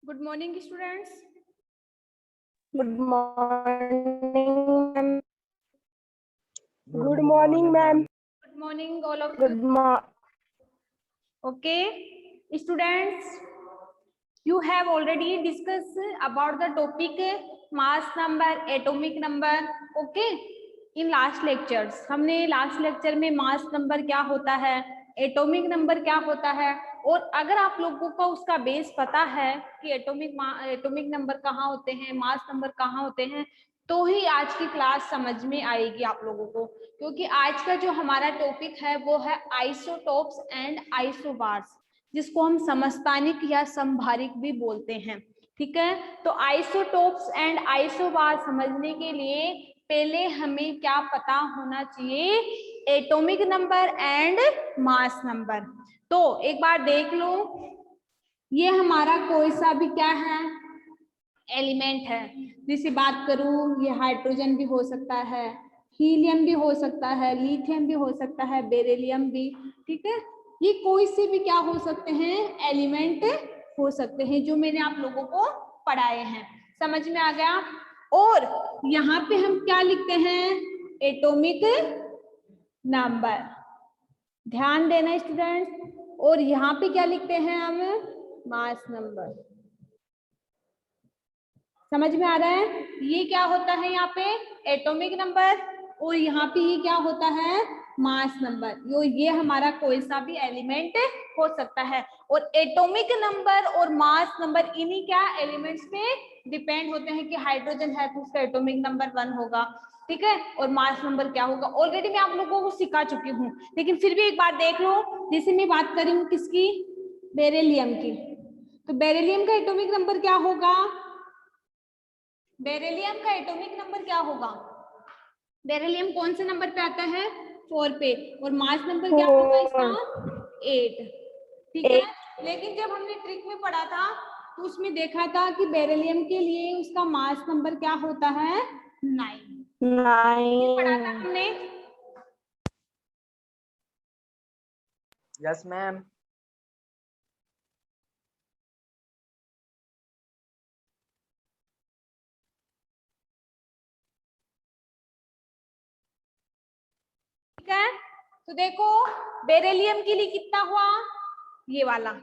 Good morning, students. Good morning, ma'am. Good morning, ma'am. Good morning, all of you. Good morning. Okay, students, you have already discussed about the topic mass number, atomic number. Okay, in last lectures हमने last lecture में mass number क्या होता है, atomic number क्या होता है, और अगर आप लोगों को उसका बेस पता है कि एटॉमिक नंबर कहाँ होते हैं, मास नंबर कहाँ होते हैं, तो ही आज की क्लास समझ में आएगी आप लोगों को। क्योंकि आज का जो हमारा टॉपिक है वो है आइसोटोप्स एंड आइसोबार्स, जिसको हम समस्थानिक या समभारिक भी बोलते हैं। ठीक है, तो आइसोटोप्स एंड आइसोबार समझने के लिए पहले हमें क्या पता होना चाहिए, atomic number and mass number. तो एक बार देख लो, ये हमारा कोई सा भी क्या है, एलिमेंट है। जिसे बात करूं, ये हाइड्रोजन भी हो सकता है, हीलियम भी हो सकता है, लिथियम भी हो सकता है, बेरिलियम भी। ठीक है, ये कोई से भी क्या हो सकते हैं, एलिमेंट हो सकते हैं, जो मैंने आप लोगों को पढ़ाए हैं। समझ में आ गया। और यहाँ पे हम क्या लिखते हैं, एटॉमिक नंबर, ध्यान देना स्टूडेंट। और यहाँ पे क्या लिखते हैं हम, मास नंबर। समझ में आ रहा है, ये क्या होता है यहाँ पे, एटॉमिक नंबर, और यहाँ पे ये क्या होता है, मास नंबर। ये हमारा कोई सा भी एलिमेंट हो सकता है। और एटॉमिक नंबर और मास नंबर इन्हीं क्या एलिमेंट्स पे डिपेंड होते हैं कि हाइड्रोजन है तो उसका एटॉमिक नंबर 1 होगा। ठीक है, और मास नंबर क्या होगा, ऑलरेडी मैं आप लोगों को सिखा चुकी हूँ, लेकिन फिर भी एक बार देख लो। जैसे मैं बात करी हूँ किसकी, बेरिलियम की, तो बेरिलियम का एटॉमिक नंबर क्या होगा, बेरिलियम का एटॉमिक नंबर क्या होगा, बेरिलियम कौन से नंबर पे आता है, 4 पे, और मास नंबर क्या होगा इसका, 8। ठीक है, लेकिन जब हमने ट्रिक में पढ़ा था तो उसमें देखा था कि बेरिलियम के लिए उसका मास नंबर क्या होता है, 9 पढ़ा था हमने। Yes ma'am. ठीक है, तो देखो बेरिलियम के लिए कितना हुआ, ये वाला।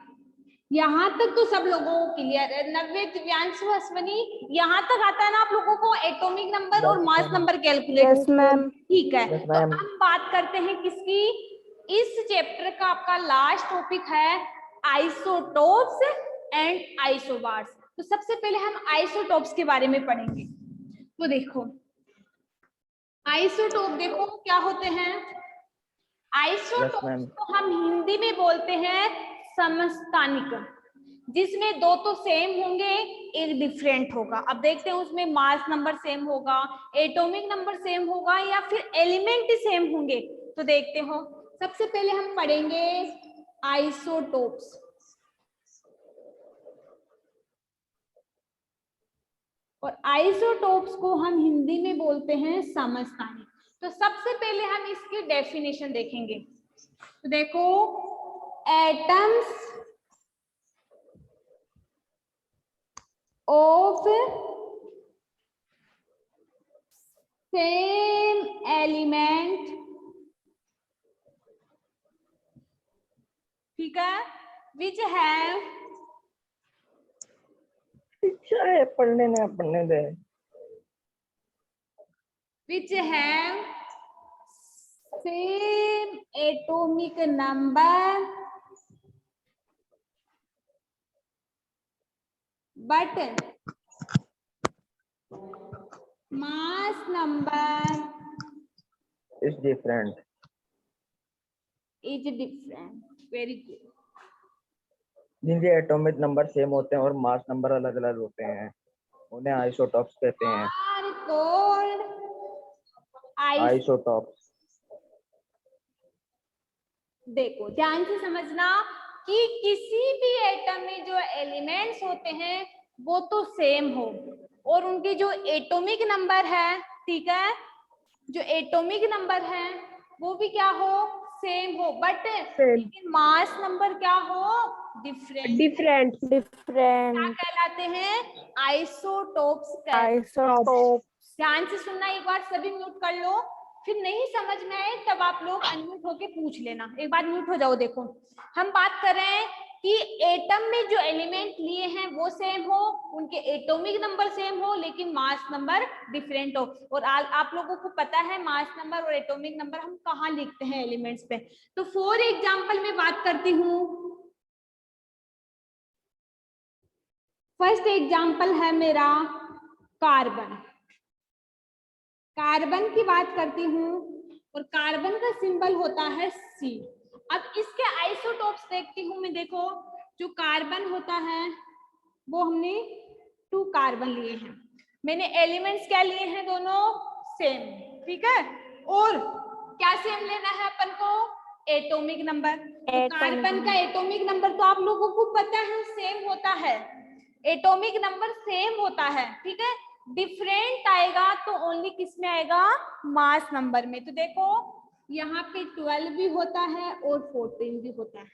यहाँ तक तो सब लोगों को क्लियर है, 90 दिव्यांशु अश्वनी, यहाँ तक आता है ना आप लोगों को एटॉमिक नंबर और mass number calculate. Yes ma'am. ठीक है, Yes, तो ma'am. हम बात करते हैं किसकी, इस चैप्टर का आपका लास्ट टॉपिक है आइसोटोप्स एंड आइसोबार्स। तो सबसे पहले हम आइसोटोप्स के बारे में पढ़ेंगे। तो देखो आइसोटोप देखो क्या होते हैं, आइसोटोप्स को हम हिंदी में बोलते हैं समस्थानिक, जिसमें दो तो सेम होंगे, एक डिफरेंट होगा। अब देखते हैं उसमें मास नंबर सेम होगा, एटॉमिक नंबर सेम होगा, या फिर एलिमेंट सेम होंगे। तो देखते हो, सबसे पहले हम पढ़ेंगे आइसोटोप्स। और आइसोटोप्स को हम हिंदी में बोलते हैं समस्थानिक। तो सबसे पहले हम इसकी डेफिनेशन देखेंगे। तो देखो, एटम्स ऑफ सेम एलिमेंट, ठीक है, विच हैव, शिक्षा है, पढ़ने दे which have same atomic number but mass number is different. is different. Very good. जिनके एटॉमिक नंबर सेम होते हैं और मास नंबर अलग अलग होते हैं उन्हें आइसोटॉप्स कहते हैं। Are called isotopes. देखो ध्यान से समझना कि किसी भी एटम में जो एलिमेंट्स होते हैं वो तो सेम हो, और उनके जो एटॉमिक नंबर है, ठीक है, जो एटॉमिक नंबर है वो भी क्या हो, सेम हो, बट लेकिन मास नंबर क्या हो, डिफरेंट। डिफरेंट क्या डिफरेंट कहलाते हैं, आइसोटोप्स कहलाते हैं। आइसोटोप ध्यान से सुनना, एक बार सभी म्यूट कर लो, फिर नहीं समझ में आए तब आप लोग अनम्यूट होके पूछ लेना। एक बार म्यूट हो जाओ। देखो हम बात कर रहे हैं कि एटम में जो एलिमेंट लिए हैं वो सेम हो, उनके एटॉमिक नंबर सेम हो, लेकिन मास नंबर डिफरेंट हो। और आप लोगों को पता है मास नंबर और एटॉमिक नंबर हम कहाँ लिखते हैं एलिमेंट्स पे। तो फॉर एग्जाम्पल में बात करती हूँ, फर्स्ट एग्जाम्पल है मेरा कार्बन। कार्बन की बात करती हूँ और कार्बन का सिंबल होता है C। अब इसके आइसोटोप्स देखती हूँ मैं। देखो जो कार्बन होता है वो हमने 2 कार्बन लिए हैं, मैंने एलिमेंट्स क्या लिए हैं, दोनों सेम, ठीक है। और क्या सेम लेना है अपन को, एटॉमिक नंबर। तो कार्बन का एटॉमिक नंबर तो आप लोगों को पता है सेम होता है, एटॉमिक नंबर सेम होता है, ठीक है। डिफरेंट आएगा तो ओनली किस में आएगा, मास नंबर में। तो देखो यहाँ पे 12 भी होता है और 14 भी होता है।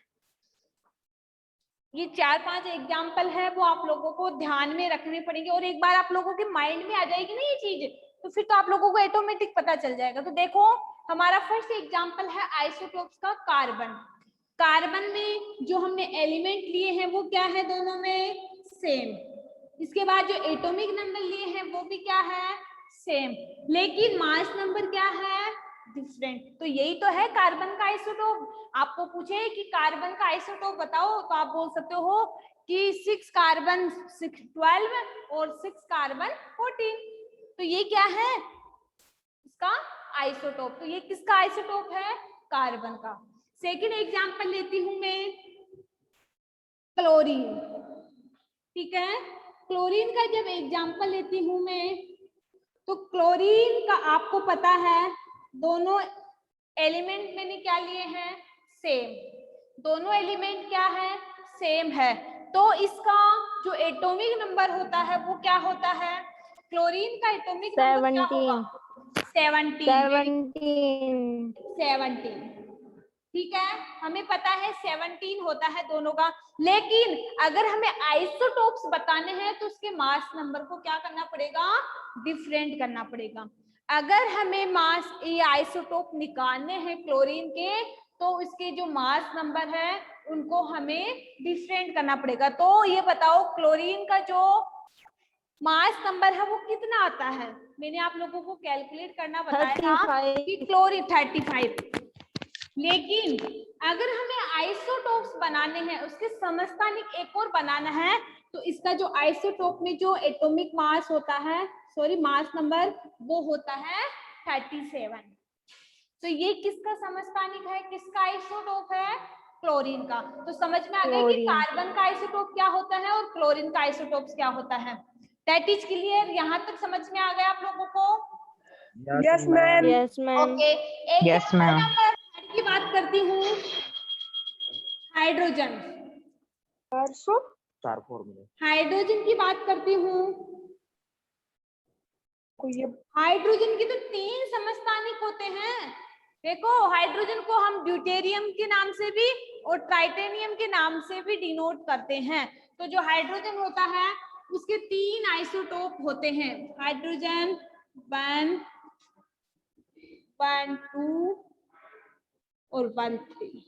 ये 4-5 एग्जाम्पल है वो आप लोगों को ध्यान में रखने पड़ेंगे, और एक बार आप लोगों के माइंड में आ जाएगी ना ये चीज, तो फिर तो आप लोगों को ऑटोमेटिक पता चल जाएगा। तो देखो हमारा फर्स्ट एग्जाम्पल है आइसोटोप्स का कार्बन। कार्बन में जो हमने एलिमेंट लिए हैं वो क्या है, दोनों में सेम। इसके बाद जो एटॉमिक नंबर लिए हैं वो भी क्या है, सेम, लेकिन मास नंबर क्या है, डिफरेंट। तो यही तो है कार्बन का आइसोटोप। आपको पूछे कि कार्बन का आइसोटोप बताओ तो आप बोल सकते हो कि 6 कार्बन 12 और 6 कार्बन 14। तो ये क्या है, इसका आइसोटोप। तो ये किसका आइसोटोप है, कार्बन का। सेकेंड एग्जाम्पल लेती हूं मैं क्लोरीन, ठीक है। क्लोरीन का जब एग्जाम्पल लेती हूं मैं, तो क्लोरीन का आपको पता है दोनों एलिमेंट मैंने क्या लिए हैं, सेम। दोनों एलिमेंट क्या है, सेम है। तो इसका जो एटॉमिक नंबर होता है वो क्या होता है, क्लोरीन का एटॉमिक नंबर क्या होगा, 17, ठीक है। हमें पता है 17 होता है दोनों का, लेकिन अगर हमें आइसोटोप्स बताने हैं तो उसके मास नंबर को क्या करना पड़ेगा, डिफरेंट करना पड़ेगा। अगर हमें मास ये आइसोटोप निकालने हैं क्लोरीन के, तो इसके जो मास नंबर है उनको हमें डिफरेंट करना पड़ेगा। तो ये बताओ क्लोरीन का जो मास नंबर है वो कितना आता है, मैंने आप लोगों को कैलकुलेट करना बताया था कि क्लोरीन 35। लेकिन अगर हमें आइसोटोप्स बनाने हैं, उसके समस्थानिक एक और बनाना है, तो इसका जो आइसोटोप में जो एटॉमिक मास होता है, सॉरी मास नंबर, वो होता है 37। तो ये किसका समस्थानिक है, किसका आइसोटोप है, क्लोरीन का। तो समझ में आ गया कि कार्बन का आइसोटोप क्या होता है और क्लोरीन का आइसोटोप क्या होता है। दैट इज क्लियर, यहाँ तक समझ में आ गया आप लोगों को। Yes ma'am okay, example number 1 की बात करती हूँ, हाइड्रोजन। हाइड्रोजन की बात करती हूँ, हाइड्रोजन की तो 3 समस्थानिक होते हैं। देखो हाइड्रोजन को हम ड्यूटेरियम के नाम से भी और ट्राइटेनियम के नाम से भी डिनोट करते हैं। तो जो हाइड्रोजन होता है उसके 3 आइसोटोप होते हैं, हाइड्रोजन 1, 2 और 13।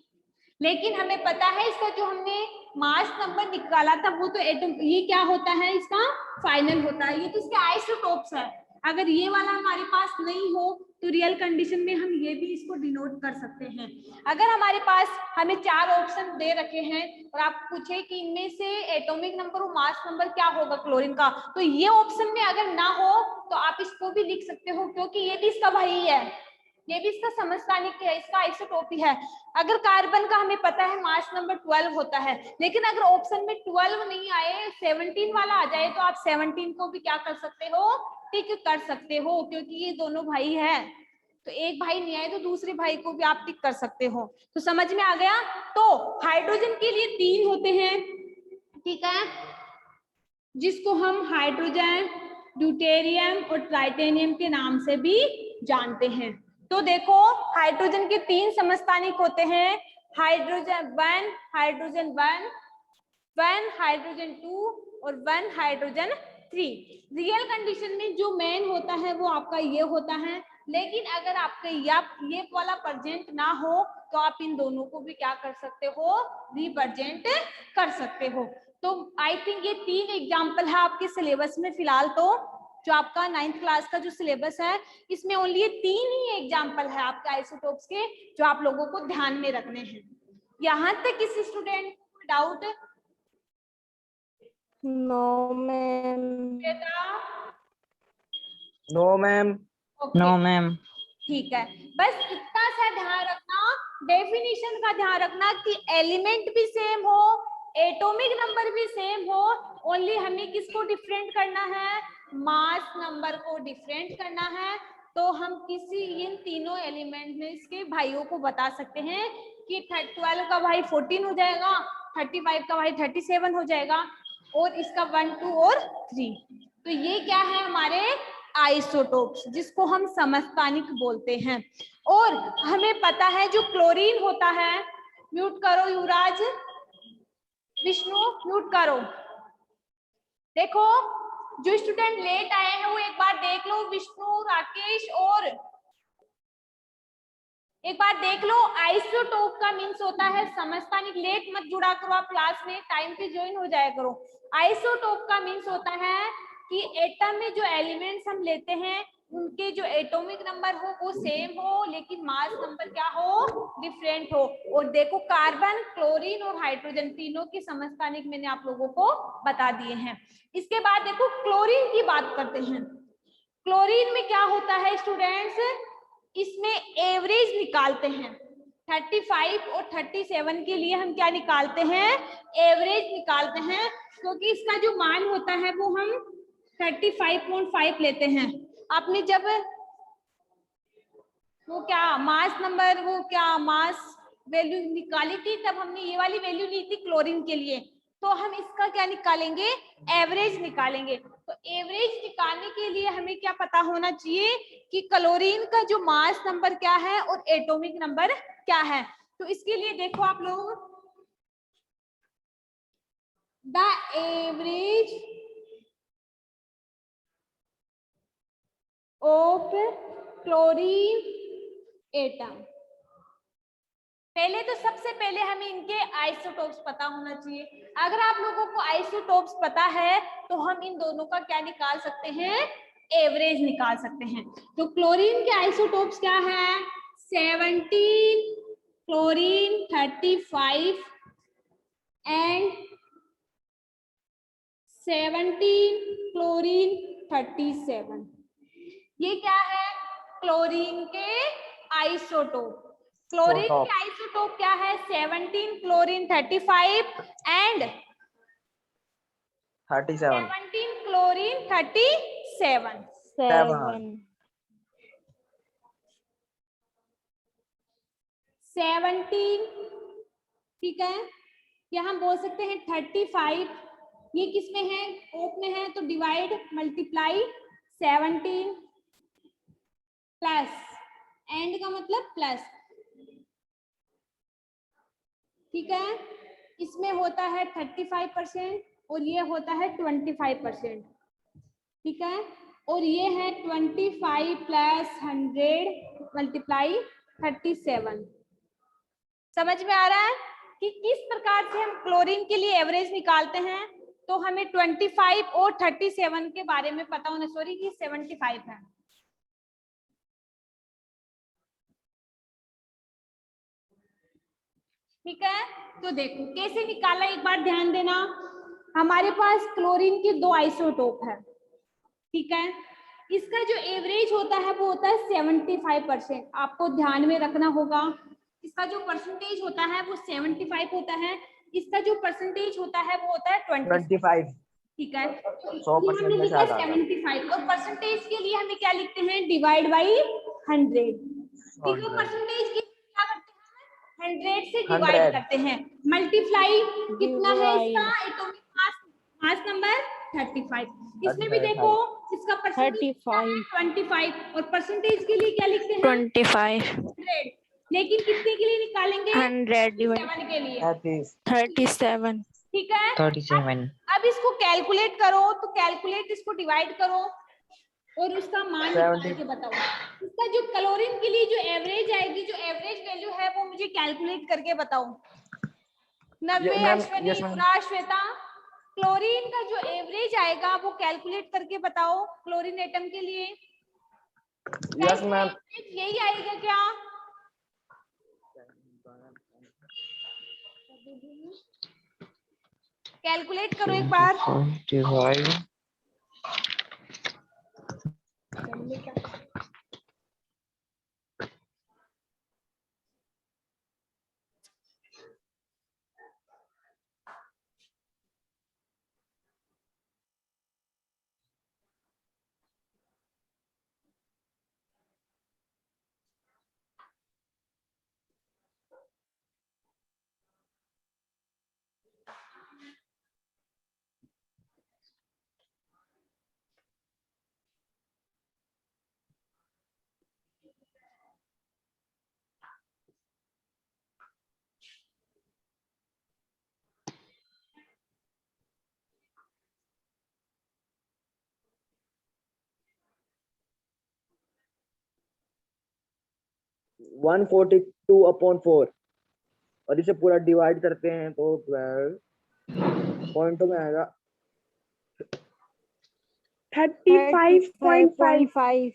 लेकिन हमें पता है इसका जो हमने मास नंबर निकाला था वो तो एटम, ये क्या होता है, इसका फाइनल होता है, ये तो इसके आइसोटोप्स है। अगर ये वाला हमारे पास नहीं हो तो रियल कंडीशन में हम ये भी इसको डिनोट कर सकते हैं। अगर हमारे पास हमें 4 ऑप्शन दे रखे हैं और आप पूछे कि इनमें से एटॉमिक नंबर और मास नंबर क्या होगा क्लोरीन का, तो ये ऑप्शन में अगर ना हो तो आप इसको भी लिख सकते हो, क्योंकि ये भी इसका भाई है, ये भी इसका समस्थानिक है, इसका आइसोटोपी है। अगर कार्बन का हमें पता है मास नंबर 12 होता है, लेकिन अगर ऑप्शन में 12 नहीं आए, 17 वाला आ जाए, तो आप 17 को भी क्या कर सकते हो, टिक कर सकते हो, क्योंकि ये दोनों भाई है। तो एक भाई नहीं आए तो दूसरे भाई को भी आप टिक कर सकते हो। तो समझ में आ गया। तो हाइड्रोजन के लिए 3 होते हैं, ठीक है, जिसको हम हाइड्रोजन, ड्यूटेरियम और ट्राइटेनियम के नाम से भी जानते हैं। तो देखो हाइड्रोजन के 3 समस्थानिक होते हैं, हाइड्रोजन 1, हाइड्रोजन 1, 1 हाइड्रोजन 2 और 1 हाइड्रोजन 3। रियल कंडीशन में जो मेन होता है वो आपका ये होता है, लेकिन अगर आपके ये वाला प्रेजेंट ना हो तो आप इन दोनों को भी क्या कर सकते हो, रिप्रेजेंट कर सकते हो। तो आई थिंक ये 3 एग्जाम्पल है आपके सिलेबस में फिलहाल, तो जो आपका 9th क्लास का जो सिलेबस है इसमें ओनली ये 3 ही एग्जाम्पल है आपके आइसोटोप्स के जो आप लोगों को ध्यान में रखने हैं। यहाँ तक किसी स्टूडेंट को doubt? No, ma'am. No ma'am. No ma'am. ठीक है, बस इतना सा ध्यान रखना, डेफिनेशन का ध्यान रखना कि एलिमेंट भी सेम हो, एटॉमिक नंबर भी सेम हो, ओनली हमें किसको डिफरेंट करना है, मास नंबर को डिफरेंट करना है। तो हम किसी इन तीनों एलिमेंट में इसके भाइयों को बता सकते हैं कि 12 का भाई 14 हो जाएगा, 35 का भाई 37 हो जाएगा, और इसका 1, 2 और 3। तो ये क्या है हमारे आइसोटोप्स, जिसको हम समस्थानिक बोलते हैं। और हमें पता है जो क्लोरीन होता है, म्यूट करो युवराज, विष्णु म्यूट करो। देखो जो स्टूडेंट लेट आए हैं वो एक बार देख लो, विष्णु, राकेश, और एक बार देख लो, आइसोटोप का मीन्स होता है समस्थानिक। लेट मत जुड़ा करो आप क्लास में, टाइम पे ज्वाइन हो जाया करो। आइसोटोप का मीन्स होता है कि एटम में जो एलिमेंट्स हम लेते हैं उनके जो एटॉमिक नंबर हो वो सेम हो, लेकिन मास नंबर क्या हो, डिफरेंट हो। और देखो कार्बन, क्लोरीन और हाइड्रोजन तीनों के समस्थानिक मैंने आप लोगों को बता दिए हैं। इसके बाद देखो क्लोरीन की बात करते हैं। क्लोरीन में क्या होता है स्टूडेंट्स, इसमें एवरेज निकालते हैं। 35 और 37 के लिए हम क्या निकालते हैं, एवरेज निकालते हैं, क्योंकि इसका जो मान होता है वो हम 35.5 लेते हैं। आपने जब वो क्या मास नंबर, वो क्या मास वैल्यू निकाली थी, तब हमने ये वाली वैल्यू ली थी क्लोरीन के लिए, तो हम इसका क्या निकालेंगे, एवरेज निकालेंगे। तो एवरेज निकालने के लिए हमें क्या पता होना चाहिए कि क्लोरीन का जो मास नंबर क्या है और एटॉमिक नंबर क्या है। तो इसके लिए देखो आप लोग, the average of chlorine atom. पहले तो सबसे पहले हमें इनके आइसोटोप्स पता होना चाहिए। अगर आप लोगों को आइसोटोप्स पता है तो हम इन दोनों का क्या निकाल सकते हैं, एवरेज निकाल सकते हैं। तो क्लोरीन के आइसोटोप्स क्या है, 17 क्लोरीन 35 एंड 17 क्लोरीन 37। ये क्या है, क्लोरीन के आइसोटोप। क्लोरीन के आइसोटोप क्या है, 17 क्लोरीन 35 एंड 37 17 क्लोरीन 37। 17, ठीक है, या हम बोल सकते हैं 35, ये किस में है, ओप में है, तो डिवाइड मल्टीप्लाई 17 प्लस, एंड का मतलब प्लस, ठीक है। इसमें होता है 35% और ये होता है 25%, ठीक है। और ये है 25 प्लस 100 मल्टीप्लाई 37। समझ में आ रहा है कि किस प्रकार से हम क्लोरीन के लिए एवरेज निकालते हैं। तो हमें 25 और 37 के बारे में पता होना, सॉरी कि 75 है। ठीक है, तो देखो कैसे निकाला, एक बार ध्यान देना। हमारे पास क्लोरीन के 2 आइसोटोप है, ठीक है। इसका जो एवरेज होता है वो होता है 75%। आपको ध्यान में रखना होगा, इसका जो परसेंटेज होता है वो 75 होता है, इसका जो परसेंटेज होता है वो होता है 25, ठीक है। 100% में से आधा 75 और परसेंटेज के लिए हमें क्या लिखते हैं, डिवाइड बाई 100। तीनों परसेंटेज की क्या करते हैं, 100 से डिवाइड करते हैं, मल्टीप्लाई कितना है इसका एटॉमिक मास नंबर 35। इसमें भी देखो इसका परसेंटेज 35 25 और परसेंटेज के लिए क्या लिखते हैं 25 100, लेकिन कितने के लिए निकालेंगे 100 डिवाइड 7 के लिए, 37 ठीक है। 37 अब इसको कैलकुलेट करो, तो कैलकुलेट इसको डिवाइड करो और उसका मान निकाल के बताओ। इसका जो क्लोरीन के लिए जो एवरेज आएगी, जो एवरेज वैल्यू है वो मुझे कैलकुलेट करके बताओ। 90 अश्विनी, पुरा, श्वेता, क्लोरीन का जो एवरेज आएगा वो कैलकुलेट करके बताओ क्लोरीन एटम के लिए। Yes ma'am. यही आएगा क्या? कैलकुलेट करो एक बार। 25 142/4 और इसे पूरा डिवाइड करते हैं तो 12 पॉइंटों में आएगा 35.5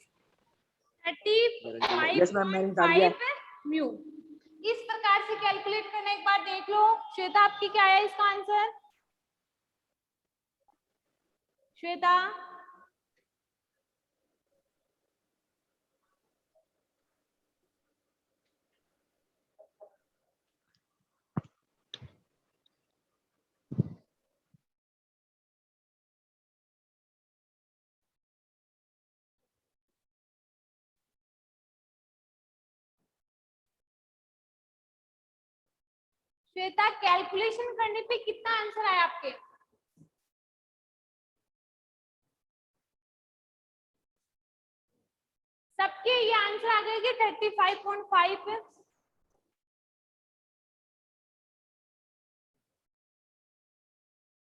यस मैम मैंने निकाल दिया। 35.5 म्यू। इस प्रकार से कैलकुलेट करना एक बार देख लो। श्वेता आपकी क्या है इसका आंसर? श्वेता, श्वेता कैलकुलेशन करने पे कितना आंसर आया आपके? सबके ये आंसर आ गए कि 35.5